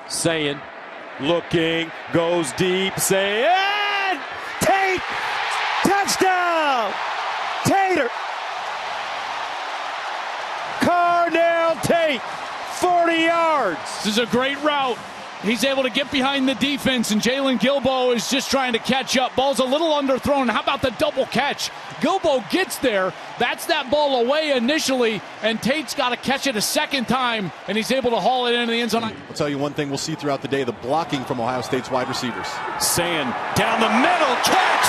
Sayin looking, goes deep, Sayin! Tate! Touchdown! Tater! Tate, 40 yards. This is a great route. He's able to get behind the defense, and Jalen Gilbo is just trying to catch up. Ball's a little underthrown. How about the double catch? Gilbo gets there, bats that ball away initially, and Tate's got to catch it a second time, and he's able to haul it into the end zone. I'll tell you one thing we'll see throughout the day, the blocking from Ohio State's wide receivers. Sayin down the middle, catch!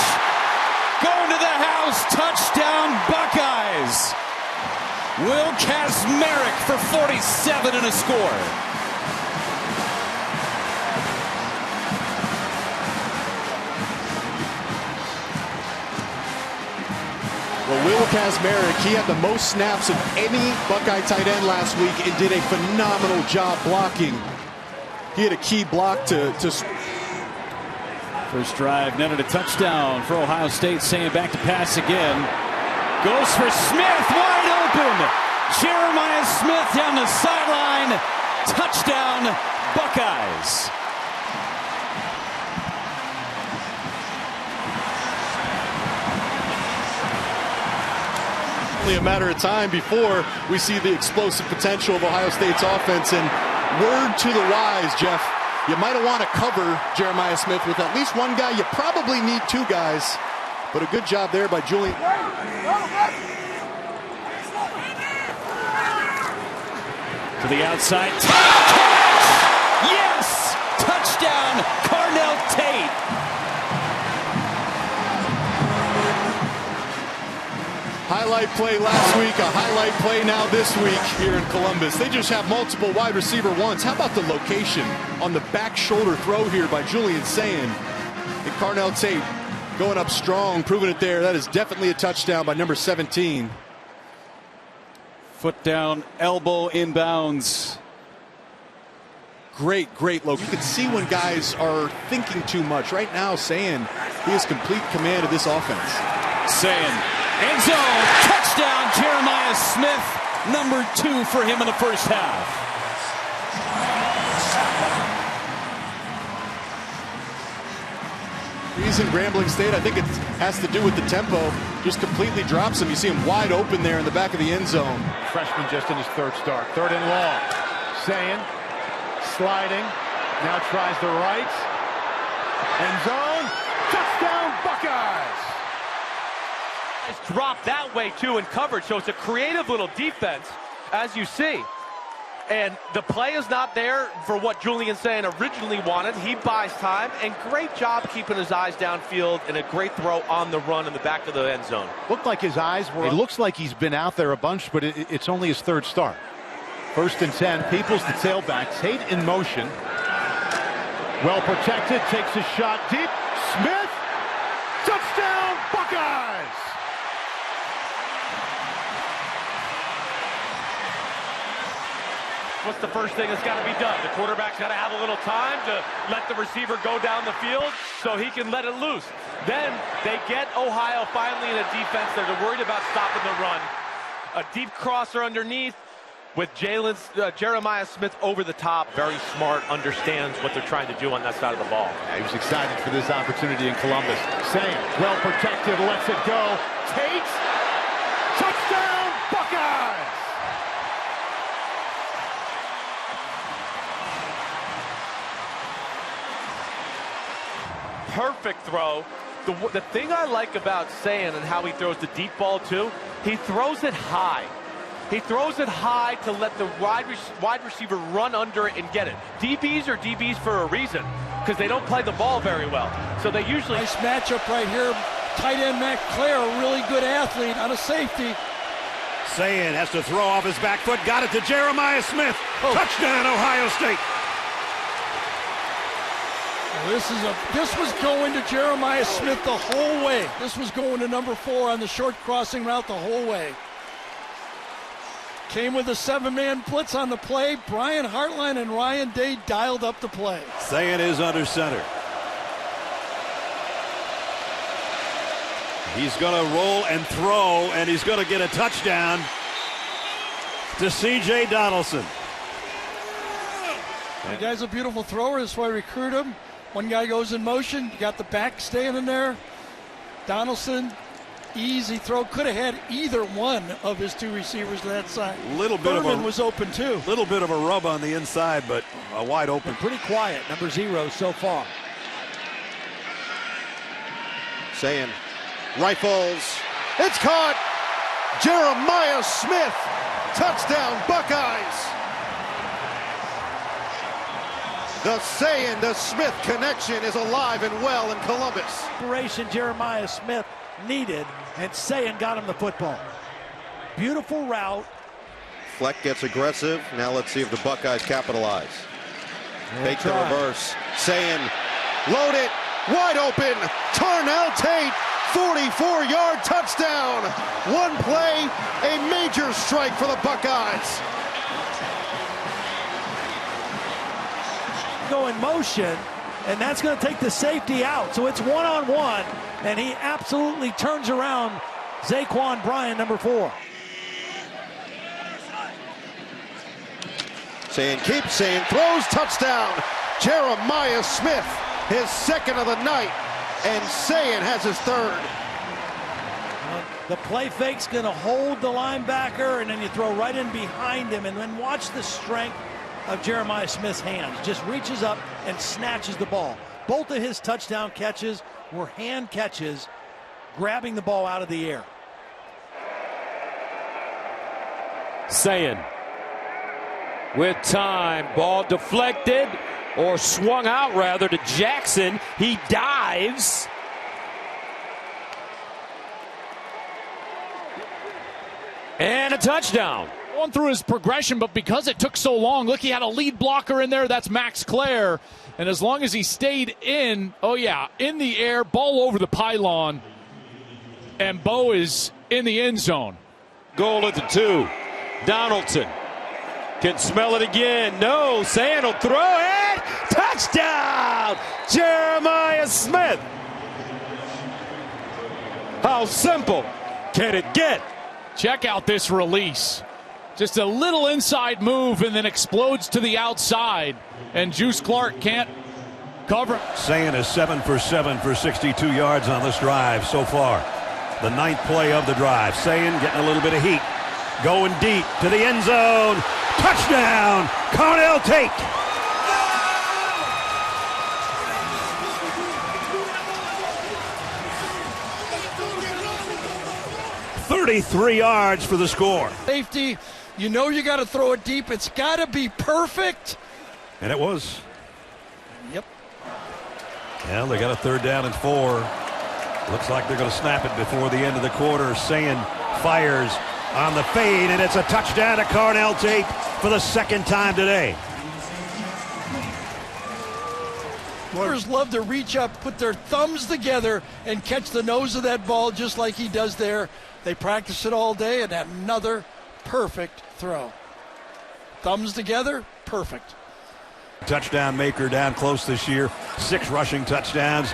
Going to the house, touchdown Buckeyes! Will Kazmarek for 47 and a score. Well, Will Kazmarek, he had the most snaps of any Buckeye tight end last week and did a phenomenal job blocking. He had a key block to First drive netted a touchdown for Ohio State. Sayin back to pass again. Goes for Smith, wide open. Jeremiah Smith down the sideline. Touchdown, Buckeyes. Only a matter of time before we see the explosive potential of Ohio State's offense. And word to the wise, Jeff, you might want to cover Jeremiah Smith with at least one guy. You probably need two guys. But a good job there by Julian. To the outside. Yes! Touchdown, Tate. Highlight play last week, a highlight play now this week here in Columbus. They just have multiple wide receiver ones. How about the location on the back shoulder throw here by Julian Sayin? And Tate going up strong, proving it there. That is definitely a touchdown by number 17. Foot down, elbow inbounds. Great look. You can see when guys are thinking too much. Right now, Sayin, he has complete command of this offense. Sayin, end zone, touchdown, Jeremiah Smith, number 2 for him in the first half. He's in Grambling State. I think it has to do with the tempo. Just completely drops him. You see him wide open there in the back of the end zone. Freshman just in his third start. Third and long. Sayin sliding. Now tries the right. End zone. Touchdown Buckeyes. It's dropped that way too in coverage, so it's a creative little defense, as you see. And the play is not there for what Julian Sayin originally wanted. He buys time, and great job keeping his eyes downfield, and a great throw on the run in the back of the end zone. Looked like his eyes were. It looks like he's been out there a bunch, but it's only his third start. First and 10. Peoples the tailback. Tate in motion. Well protected. Takes a shot deep. Smith. Touchdown Buckeyes. What's the first thing that's got to be done? The quarterback's got to have a little time to let the receiver go down the field so he can let it loose. Then they get Ohio finally in a defense. They're worried about stopping the run. A deep crosser underneath with Jeremiah Smith over the top. Very smart, understands what they're trying to do on that side of the ball. Yeah, he was excited for this opportunity in Columbus. Sayin, well protected, lets it go. Tate, touchdown Buckeyes! Perfect throw. The thing I like about Sayin and how he throws the deep ball too, he throws it high. He throws it high to let the wide receiver run under it and get it. DBs are DBs for a reason, because they don't play the ball very well. So they usually... Nice matchup right here. Tight end Matt Clare, a really good athlete on a safety. Sayin has to throw off his back foot. Got it to Jeremiah Smith. Touchdown, Ohio State. This was going to Jeremiah Smith the whole way. This was going to number 4 on the short crossing route the whole way. Came with a 7-man blitz on the play. Brian Hartline and Ryan Day dialed up the play. Sayin is under center. He's going to roll and throw, and he's going to get a touchdown to C.J. Donaldson. The guy's a beautiful thrower. That's why I recruit him. One guy goes in motion. You got the back staying in there. Donaldson, easy throw. Could have had either one of his two receivers to that side. Berman was open too. Little bit of a rub on the inside, but a wide open. Pretty quiet, number 0 so far. Sayin rifles. It's caught. Jeremiah Smith. Touchdown Buckeyes. The Sayin to Smith connection is alive and well in Columbus. Inspiration Jeremiah Smith needed, and Sayin got him the football. Beautiful route. Fleck gets aggressive. Now let's see if the Buckeyes capitalize. Fake the reverse. Sayin loaded, wide open. Carnell Tate, 44-yard touchdown. One play, a major strike for the Buckeyes. Go in motion, and that's going to take the safety out. So it's one-on-one, and he absolutely turns around Zaquan Bryant, number 4. Sayin keeps, Sayin throws, touchdown. Jeremiah Smith, his second of the night, and Sayin has his third. The play fake's going to hold the linebacker, and then you throw right in behind him, and then watch the strength of Jeremiah Smith's hands. Just reaches up and snatches the ball. Both of his touchdown catches were hand catches, grabbing the ball out of the air. Sayin with time, ball deflected or swung out rather to Jackson. He dives. And a touchdown. Going through his progression, but because it took so long, look, he had a lead blocker in there. That's Max Clare. And as long as he stayed in the air, ball over the pylon, and Bo is in the end zone. Goal at the 2. Donaldson can smell it again. No, Sayin will throw it. Touchdown, Jeremiah Smith. How simple can it get? Check out this release. Just a little inside move and then explodes to the outside. And Juice Clark can't cover. Sayin is 7 for 7 for 62 yards on this drive so far. The 9th play of the drive. Sayin getting a little bit of heat. Going deep to the end zone. Touchdown, Carnell Tate. "33 yards for the score." Safety, you know you got to throw it deep. It's got to be perfect. And it was. Yep. Well, they got a 3rd down and 4. Looks like they're going to snap it before the end of the quarter. Sayin fires on the fade, and it's a touchdown to Carnell Tate for the 2nd time today. Players love to reach up, put their thumbs together, and catch the nose of that ball just like he does there. They practice it all day, and another perfect throw. Thumbs together, perfect. Touchdown maker down close this year. 6 rushing touchdowns.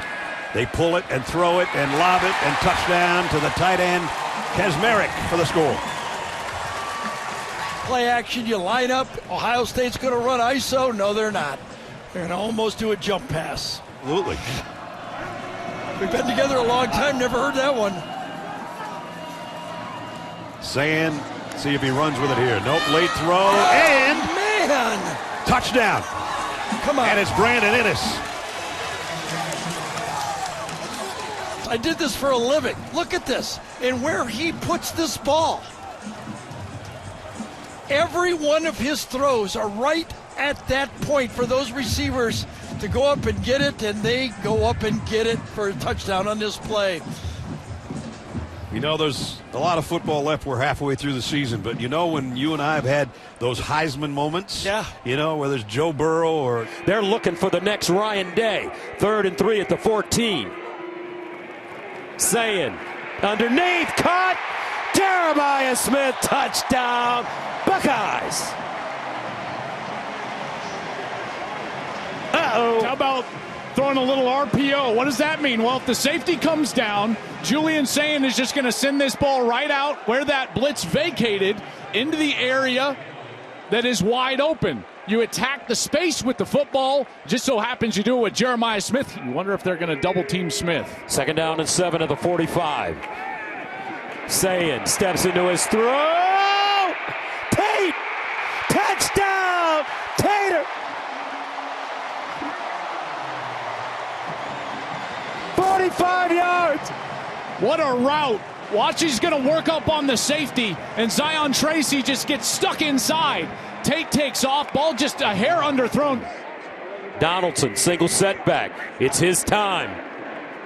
They pull it and throw it and lob it, and touchdown to the tight end, Kaczmarek, for the score. Play action, you line up. Ohio State's going to run ISO. No, they're not. They're going to almost do a jump pass. Absolutely. We've been together a long time, never heard that one. Sayin, see if he runs with it here. Nope, late throw, and man, touchdown. Come on. And it's Brandon Innes. I did this for a living. Look at this. And where he puts this ball. Every one of his throws are right at that point for those receivers to go up and get it, and they go up and get it for a touchdown on this play. You know, there's a lot of football left. We're halfway through the season, but you know when you and I have had those Heisman moments? Yeah. You know, whether it's Joe Burrow or... They're looking for the next Ryan Day. 3rd and 3 at the 14. Sayin underneath, caught. Jeremiah Smith, touchdown, Buckeyes. Uh-oh. How about throwing a little RPO? What does that mean? Well, if the safety comes down, Julian Sayin is just going to send this ball right out where that blitz vacated into the area that is wide open. You attack the space with the football. Just so happens you do it with Jeremiah Smith. You wonder if they're going to double team Smith. 2nd down and 7 at the 45. Sayin steps into his throw. Tate! Touchdown! Tater! 45 yards! What a route. Watch, he's going to work up on the safety, and Zion Tracy just gets stuck inside. Tate takes off, ball just a hair underthrown. Donaldson, single setback. It's his time.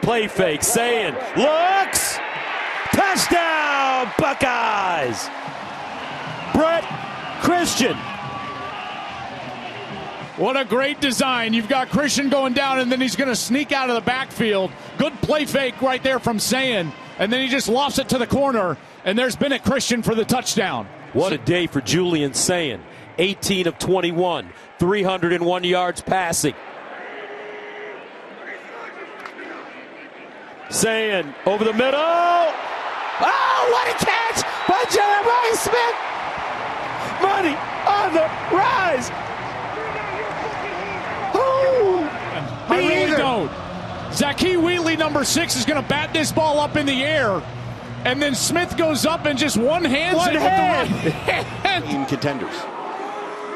Play fake, Sayin looks! Touchdown, Buckeyes! Brett Christian. What a great design. You've got Christian going down, and then he's going to sneak out of the backfield. Good play fake right there from Sayin. And then he just lofts it to the corner, and there's Bennett Christian for the touchdown. What a day for Julian Sayin. 18 of 21, 301 yards passing. Sayin over the middle. Oh, what a catch by Jeremiah Smith. Money on the rise. I really don't. Zakee Wheatley, number 6, is going to bat this ball up in the air. And then Smith goes up and just one-hands it with the right hand. Team contenders.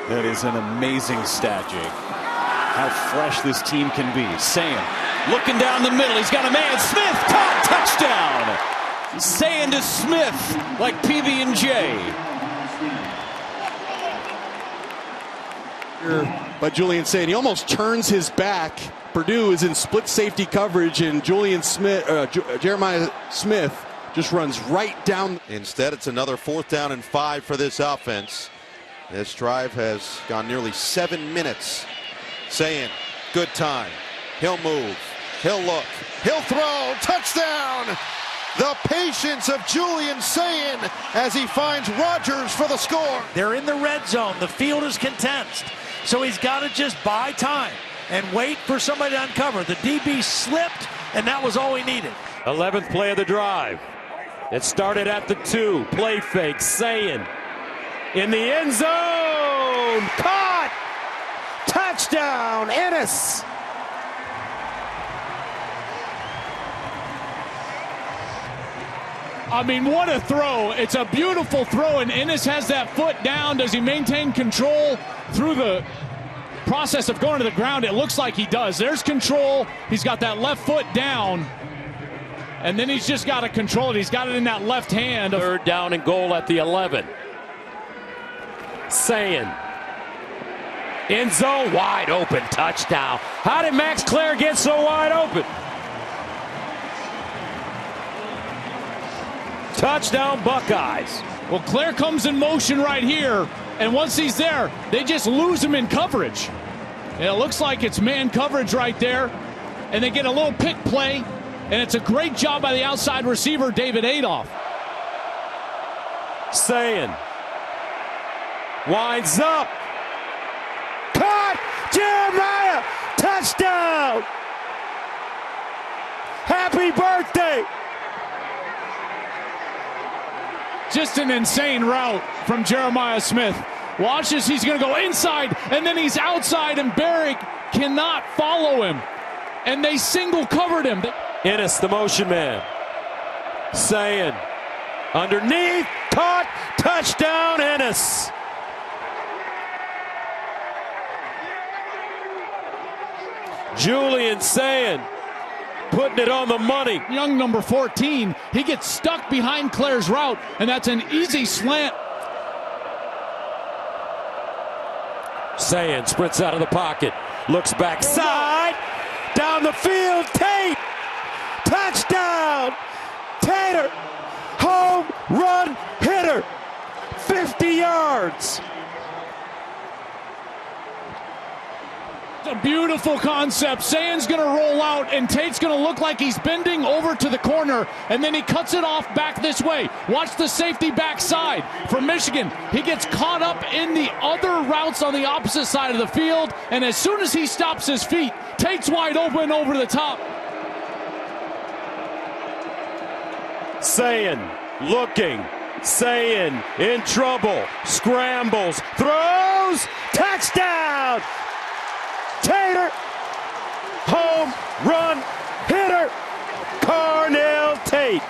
That is an amazing stat, Jake. How fresh this team can be. Sayin looking down the middle. He's got a man. Smith caught. Touchdown. Sayin to Smith like PB&J. By Julian Sayin, he almost turns his back. Purdue is in split safety coverage, and Jeremiah Smith just runs right down. Instead, it's another 4th down and 5 for this offense. This drive has gone nearly 7 minutes. Sayin, good time. He'll move. He'll look. He'll throw. Touchdown! The patience of Julian Sayin as he finds Rogers for the score. They're in the red zone. The field is contested. So he's got to just buy time and wait for somebody to uncover. The DB slipped, and that was all he needed. 11th play of the drive. It started at the 2. Play fake. Sayin in the end zone. Caught. Touchdown, Ennis. I mean, what a throw. It's a beautiful throw, and Ennis has that foot down. Does he maintain control through the process of going to the ground? It looks like he does. There's control. He's got that left foot down, and then he's just got to control it. He's got it in that left hand. 3rd down and goal at the 11. Sayin end zone, wide open, touchdown. How did Max Clare get so wide open? Touchdown, Buckeyes. Well, Clare comes in motion right here, and once he's there, they just lose him in coverage. And it looks like it's man coverage right there, and they get a little pick play, and it's a great job by the outside receiver, David Adolph. Sayin winds up. Caught! Jeremiah! Touchdown! Happy birthday! Just an insane route from Jeremiah Smith. Watch as he's going to go inside, and then he's outside, and Barrick cannot follow him. And they single covered him. Ennis, the motion man. Sayin underneath, caught, touchdown, Ennis. Julian Sayin putting it on the money. Young number 14, he gets stuck behind Clare's route, and that's an easy slant. Sayin sprints out of the pocket, looks backside, down the field, Tate, touchdown, Tater, home run hitter, 50 yards. A beautiful concept. Sayin's going to roll out, and Tate's going to look like he's bending over to the corner, and then he cuts it off back this way. Watch the safety backside from Michigan. He gets caught up in the other routes on the opposite side of the field, and as soon as he stops his feet, Tate's wide open over the top. Sayin looking, Sayin in trouble, scrambles, throws, touchdown! Tater, home run hitter, Carnell Tate.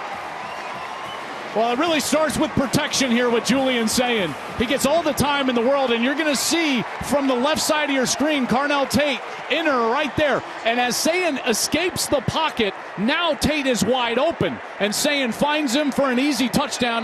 Well, it really starts with protection here with Julian Sayin. He gets all the time in the world, and you're going to see from the left side of your screen, Carnell Tate in her right there. And as Sayin escapes the pocket, now Tate is wide open, and Sayin finds him for an easy touchdown. And